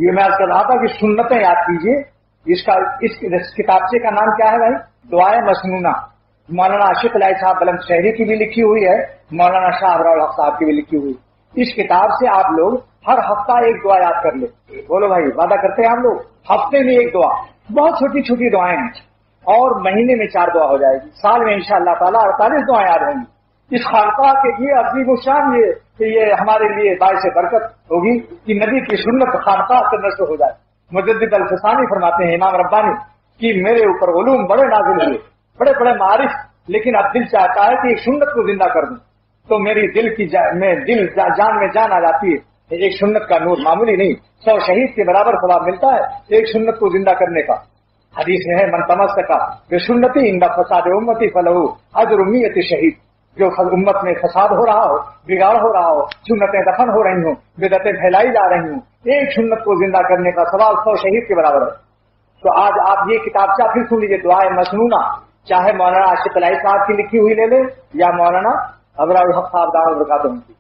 ये मैं आज कर रहा था कि सुन्नतें याद कीजिए। इस किताबचे का नाम क्या है भाई? दुआए मसनूना। मौलाना आशिक अलाई साहब बुलंद शहरी की भी लिखी हुई है, मौलाना शाह अबरार हक साहब की भी लिखी हुई। इस किताब से आप लोग हर हफ्ता एक दुआ याद कर ले। बोलो भाई, वादा करते हैं हम लोग हफ्ते में एक दुआ। बहुत छोटी छोटी दुआएं हैं और महीने में 4 दुआ हो जाएगी। साल में इंशाअल्लाह ताला 48 दुआएं याद होंगी। इस खानका के लिए अजीब शान ये हमारे लिए बाइस बरकत होगी कि नबी की सुन्नत खानका से नशर हो जाए। मुजद्दिद अल-फसानी फरमाते हैं, इमाम रब्बानी, कि मेरे ऊपर उलूम बड़े नाजिल हुए, बड़े बड़े मारिफ, लेकिन अब दिल चाहता है कि एक सुन्नत को जिंदा कर दूं। तो मेरी दिल जान में जान आ जाती है। एक सुन्नत का नूर मामूली नहीं, 100 शहीद के बराबर सवाब मिलता है एक सुन्नत को जिंदा करने का। हदीस में है, मन तमस्सका बिसुन्नती इंदा फसाद उम्मती फलहू अजर उम्मियत शहीद। जो उम्मत में फसाद हो रहा हो, बिगाड़ हो रहा हो, सुन्नतें दफन हो रही हूं, बिदअतें फैलाई जा रही हूं, एक सुन्नत को जिंदा करने का सवाल 100 शहीद के बराबर है। तो आज आप ये किताबचा फिर सुन लीजिए, दुआए मसनूना, चाहे मौलाना आशिक अलाई साहब की लिखी हुई ले ले या मौलाना अबरार हक साहब दामद बरकातहू की।